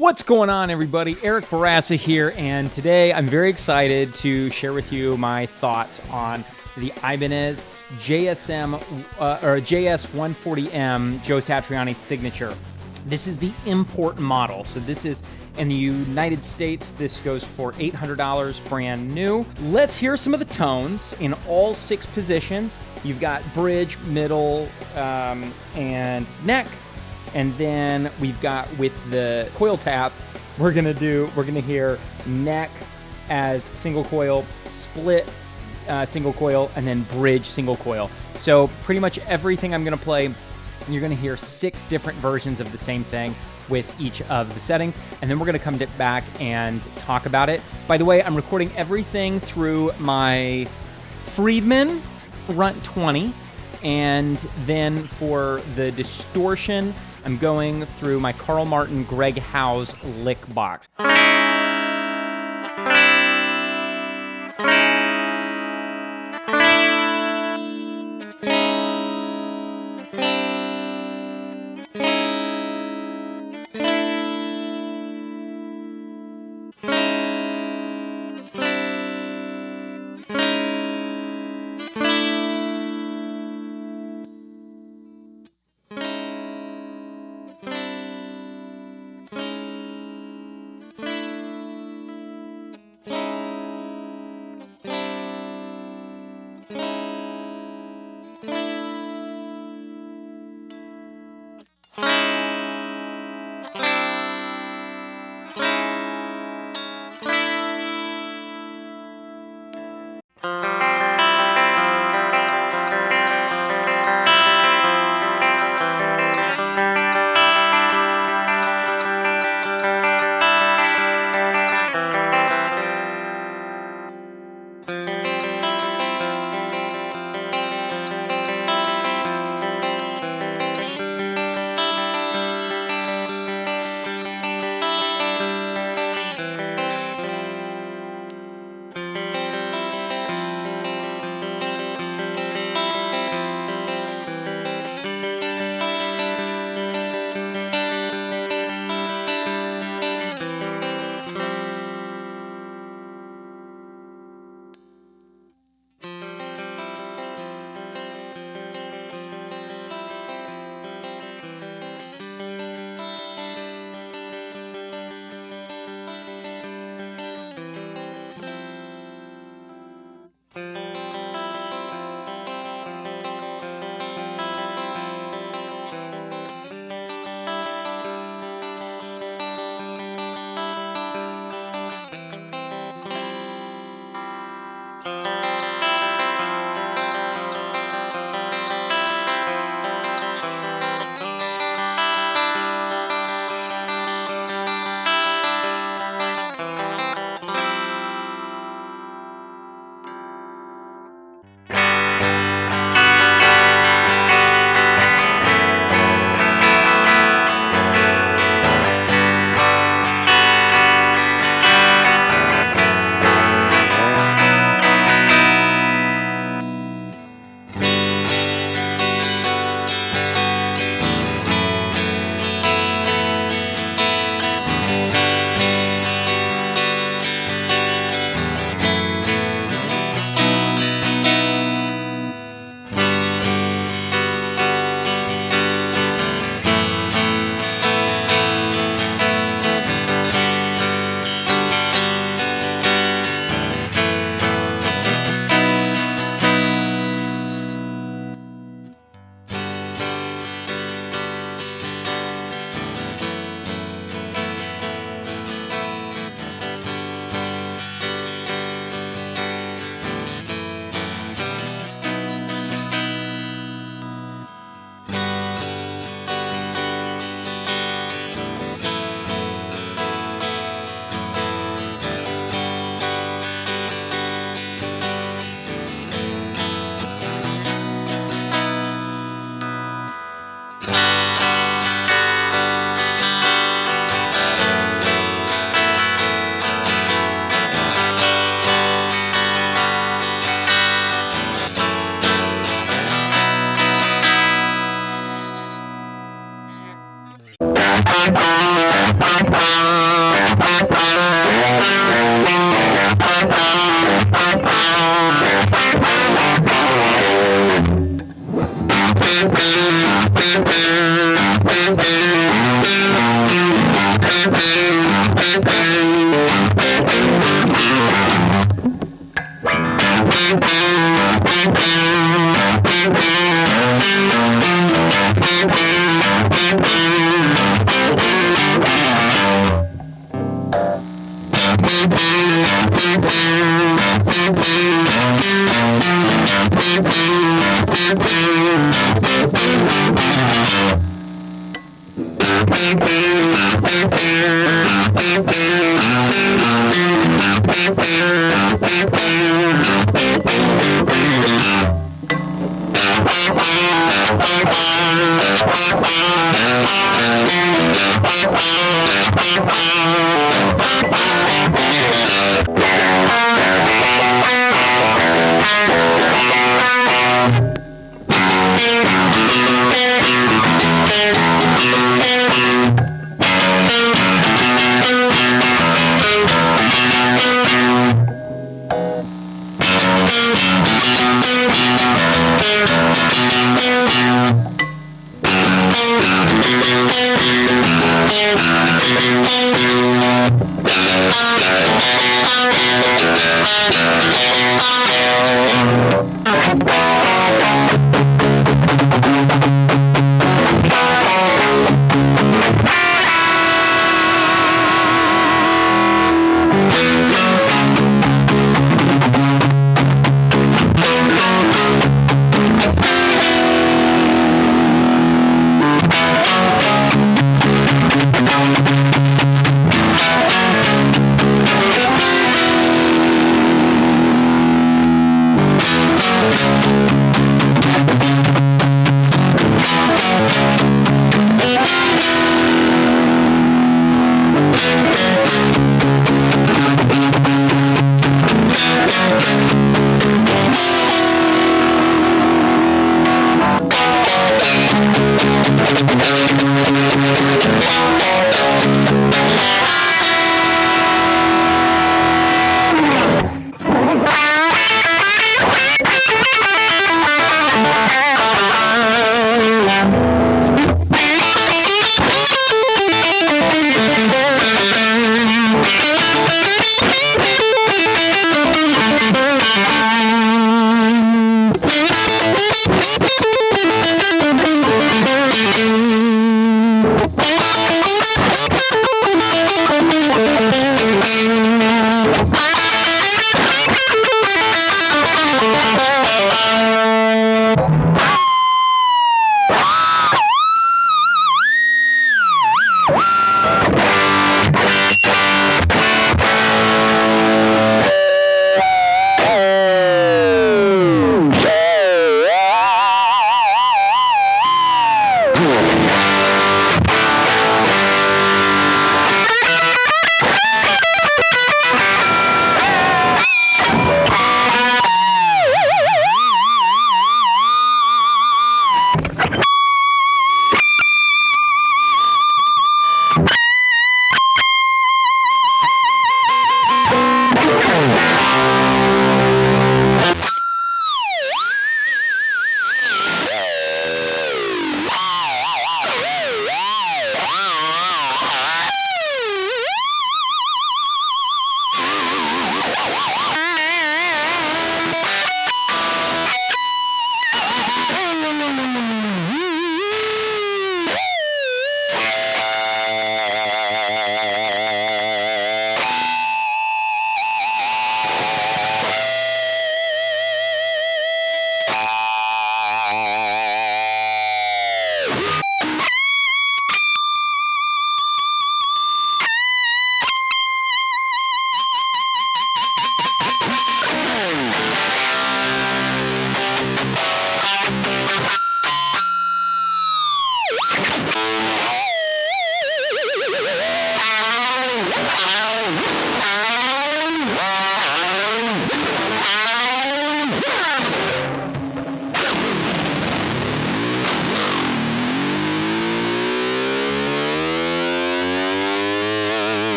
What's going on, everybody? Eric Barassa here, and today I'm very excited to share with you my thoughts on the Ibanez JS140M Joe Satriani signature. This is the import model, so this is in the United States. This goes for $800 brand new. Let's hear some of the tones in all 6 positions. You've got bridge, middle, and neck. And then we've got, with the coil tap, we're gonna hear neck as single coil, split single coil, and then bridge single coil. So pretty much everything I'm gonna play, you're gonna hear 6 different versions of the same thing with each of the settings, and then we're gonna come back and talk about it. By the way, I'm recording everything through my Friedman Runt 20, and then for the distortion, I'm going through my Carl Martin Greg Howe's lick box.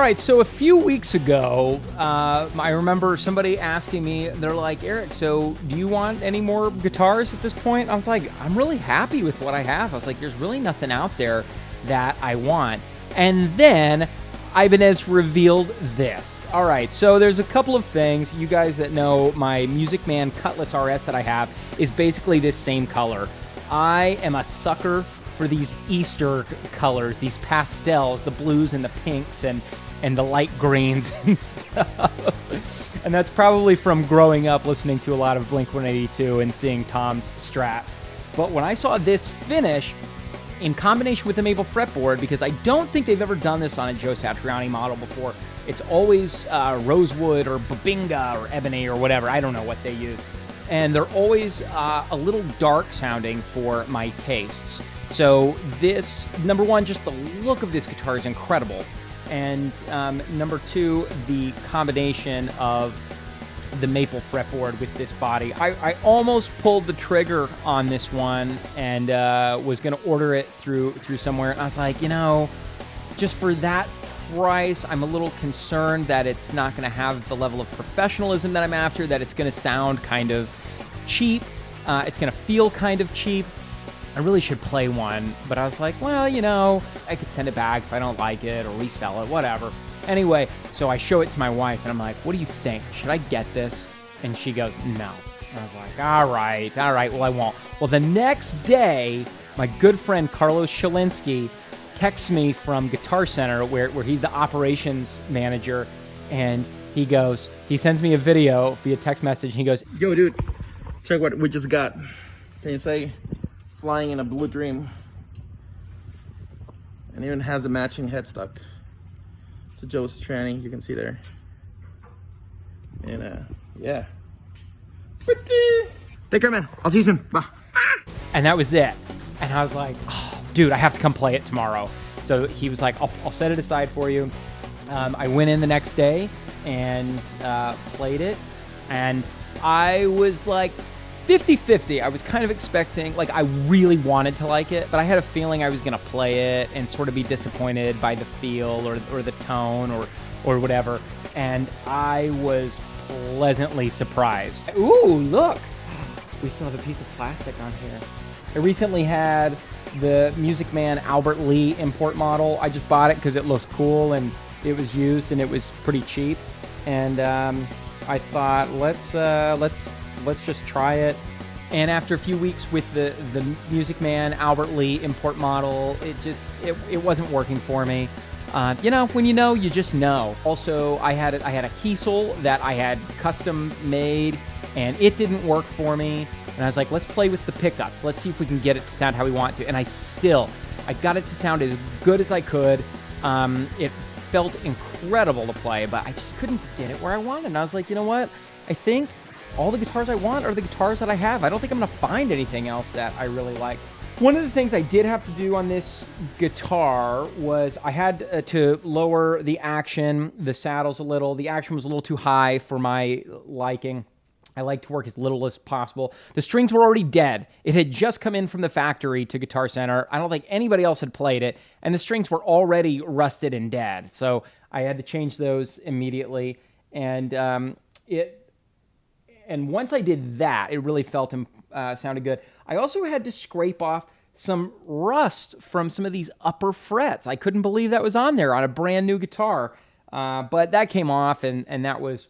right, so a few weeks ago, I remember somebody asking me, they're like, Eric, so do you want any more guitars at this point? I was like, I'm really happy with what I have. I was like, there's really nothing out there that I want. And then Ibanez revealed this. All right, so there's a couple of things. You guys that know my Music Man Cutlass RS that I have is basically this same color. I am a sucker for these Easter colors, these pastels, the blues and the pinks and the light greens and stuff. And that's probably from growing up listening to a lot of Blink-182 and seeing Tom's Strats. But when I saw this finish in combination with the maple fretboard, because I don't think they've ever done this on a Joe Satriani model before. It's always rosewood or babinga or ebony or whatever. I don't know what they use. And they're always a little dark sounding for my tastes. So this, number one, just the look of this guitar is incredible. And number two, the combination of the maple fretboard with this body. I almost pulled the trigger on this one and was going to order it through somewhere. And I was like, you know, just for that price, I'm a little concerned that it's not going to have the level of professionalism that I'm after, that it's going to sound kind of cheap. It's going to feel kind of cheap. I really should play one, but I was like, well, you know, I could send it back if I don't like it or resell it, whatever. Anyway, so I show it to my wife, and I'm like, what do you think? Should I get this? And she goes, no. And I was like, all right, well, I won't. Well, the next day, my good friend Carlos Shalinsky texts me from Guitar Center, where he's the operations manager, and he sends me a video via text message, and he goes, yo, dude, check what we just got. Can you say flying in a blue dream? And even has the matching headstock. It's a Joe Satriani, you can see there. And yeah. Pretty. Take care, man. I'll see you soon. Bye. And that was it. And I was like, oh, dude, I have to come play it tomorrow. So he was like, I'll set it aside for you. I went in the next day and played it. And I was like 50-50. I was kind of expecting, like, I really wanted to like it, but I had a feeling I was going to play it and sort of be disappointed by the feel or the tone or whatever. And I was pleasantly surprised. Ooh, look. We still have a piece of plastic on here. I recently had the Music Man Albert Lee import model. I just bought it because it looked cool and it was used and it was pretty cheap. And I thought, let's just try it. And after a few weeks with the Music Man Albert Lee import model, it wasn't working for me. You know, when you know, you just know. Also, I had a Kiesel that I had custom made, and it didn't work for me. And I was like, let's play with the pickups. Let's see if we can get it to sound how we want to. And I got it to sound as good as I could. It felt incredible to play, but I just couldn't get it where I wanted. And I was like, you know what? I think all the guitars I want are the guitars that I have. I don't think I'm going to find anything else that I really like. One of the things I did have to do on this guitar was I had to lower the action, the saddles a little. The action was a little too high for my liking. I like to work as little as possible. The strings were already dead. It had just come in from the factory to Guitar Center. I don't think anybody else had played it, and the strings were already rusted and dead. So I had to change those immediately, and once I did that, it really felt sounded good. I also had to scrape off some rust from some of these upper frets. I couldn't believe that was on there on a brand new guitar, but that came off, and that was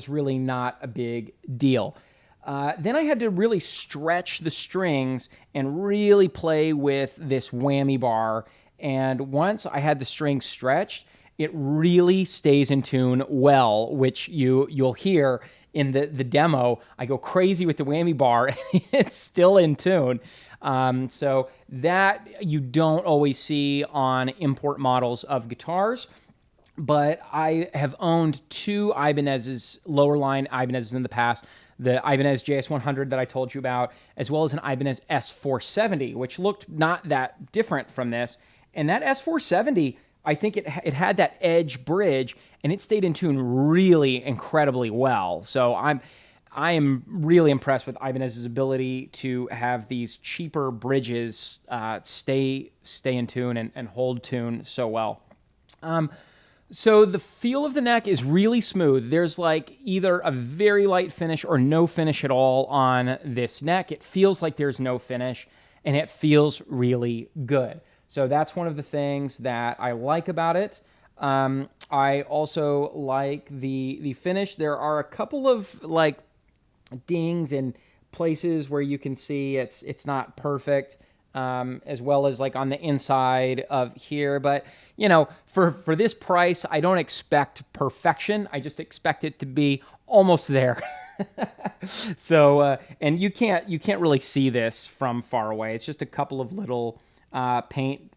really not a big deal. Then I had to really stretch the strings and really play with this whammy bar. And once I had the strings stretched, it really stays in tune well, which you'll hear in the demo. I go crazy with the whammy bar, and it's still in tune. So that you don't always see on import models of guitars. But I have owned two Ibanez's, lower line Ibanez's in the past. The Ibanez JS100 that I told you about, as well as an Ibanez S470, which looked not that different from this. And that S470, I think it had that edge bridge, and it stayed in tune really incredibly well. So I am really impressed with Ibanez's ability to have these cheaper bridges stay in tune and hold tune so well. So the feel of the neck is really smooth. There's like either a very light finish or no finish at all on this neck. It feels like there's no finish, and it feels really good. So that's one of the things that I like about it. I also like the finish. There are a couple of like dings and places where you can see it's not perfect, as well as like on the inside of here. But you know, for this price, I don't expect perfection. I just expect it to be almost there. So, and you can't really see this from far away. It's just a couple of little paint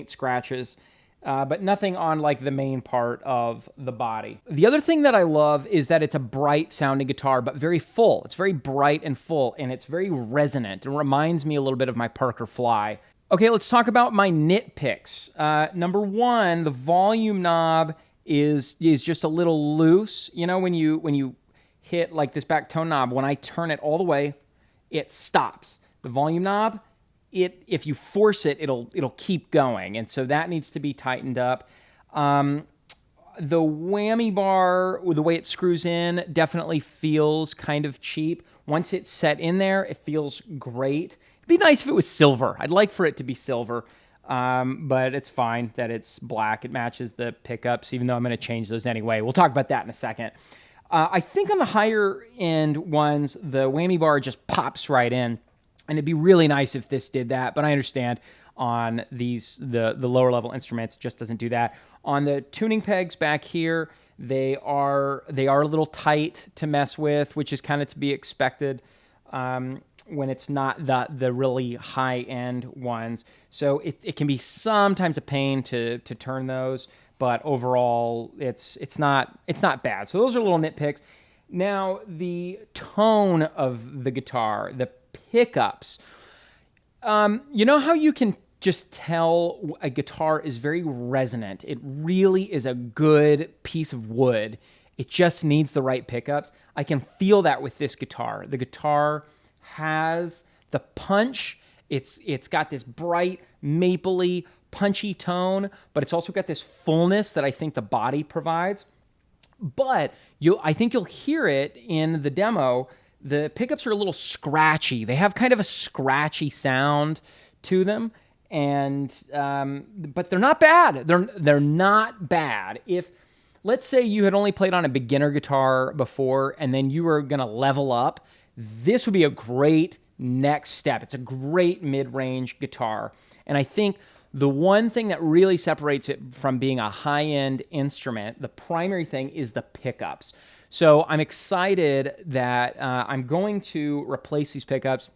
scratches. But nothing on like the main part of the body. The other thing that I love is that it's a bright sounding guitar, but very full. It's very bright and full, and it's very resonant. It reminds me a little bit of my Parker Fly. Okay, let's talk about my nitpicks. Number one, the volume knob is just a little loose. You know, when you hit like this back tone knob, when I turn it all the way, it stops. The volume knob, if you force it, it'll keep going, and so that needs to be tightened up. The whammy bar, the way it screws in, definitely feels kind of cheap. Once it's set in there, it feels great. It'd be nice if it was silver. I'd like for it to be silver, but it's fine that it's black. It matches the pickups, even though I'm going to change those anyway. We'll talk about that in a second. I think on the higher end ones, the whammy bar just pops right in. And it'd be really nice if this did that, but I understand on these the lower level instruments it just doesn't do that. On the tuning pegs back here, they are a little tight to mess with, which is kind of to be expected when it's not the really high end ones. So it can be sometimes a pain to turn those, but overall it's not bad. So those are little nitpicks. Now the tone of the guitar, the pickups. You know how you can just tell a guitar is very resonant? It really is a good piece of wood. It just needs the right pickups. I can feel that with this guitar. The guitar has the punch. It's got this bright, mapley, punchy tone, but it's also got this fullness that I think the body provides. But I think you'll hear it in the demo. The pickups are a little scratchy. They have kind of a scratchy sound to them, and but they're not bad. They're not bad. If, let's say, you had only played on a beginner guitar before, and then you were going to level up, this would be a great next step. It's a great mid-range guitar, and I think the one thing that really separates it from being a high-end instrument, the primary thing, is the pickups. So I'm excited that I'm going to replace these pickups.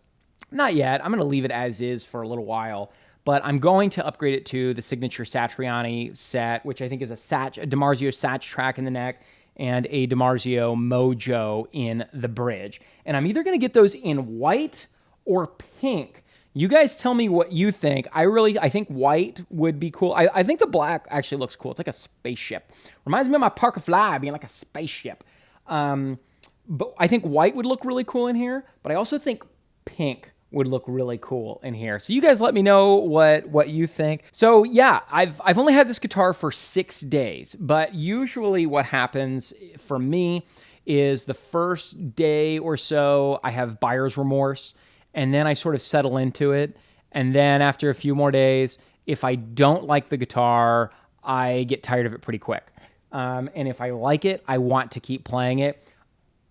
Not yet. I'm going to leave it as is for a little while. But I'm going to upgrade it to the signature Satriani set, which I think is a DiMarzio Sat track in the neck and a DiMarzio Mojo in the bridge. And I'm either going to get those in white or pink. You guys tell me what you think. I think white would be cool. I think the black actually looks cool. It's like a spaceship. Reminds me of my Parker Fly being like a spaceship. But I think white would look really cool in here, but I also think pink would look really cool in here. So you guys let me know what you think. So yeah, I've only had this guitar for 6 days, but usually what happens for me is the first day or so I have buyer's remorse, and then I sort of settle into it. And then after a few more days, if I don't like the guitar, I get tired of it pretty quick. And if I like it, I want to keep playing it.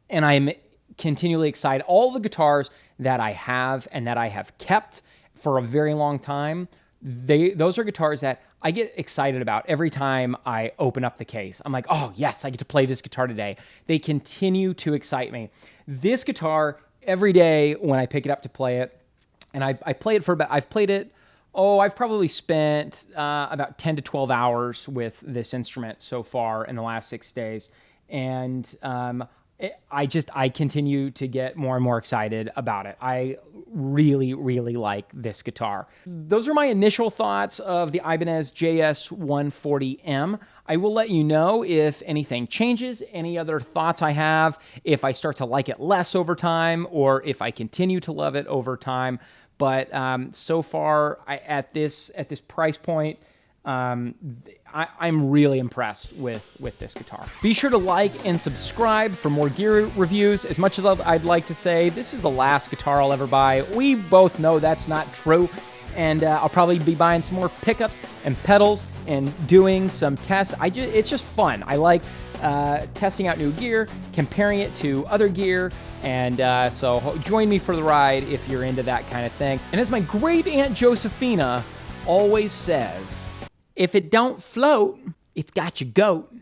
And I'm continually excited. All the guitars that I have and that I have kept for a very long time, those are guitars that I get excited about every time I open up the case. I'm like, oh yes, I get to play this guitar today. They continue to excite me. This guitar, every day when I pick it up to play it, and I play it for about, I've probably spent about 10 to 12 hours with this instrument so far in the last 6 days. And I continue to get more and more excited about it. I really, really like this guitar. Those are my initial thoughts of the Ibanez JS140M. I will let you know if anything changes, any other thoughts I have, if I start to like it less over time, or if I continue to love it over time. But so far, at this price point, I'm really impressed with this guitar. Be sure to like and subscribe for more gear reviews. As much as I'd like to say this is the last guitar I'll ever buy, we both know that's not true. And I'll probably be buying some more pickups and pedals and doing some tests. It's just fun. I like testing out new gear, comparing it to other gear, and so join me for the ride if you're into that kind of thing. And as my great Aunt Josephina always says, if it don't float, it's got your goat.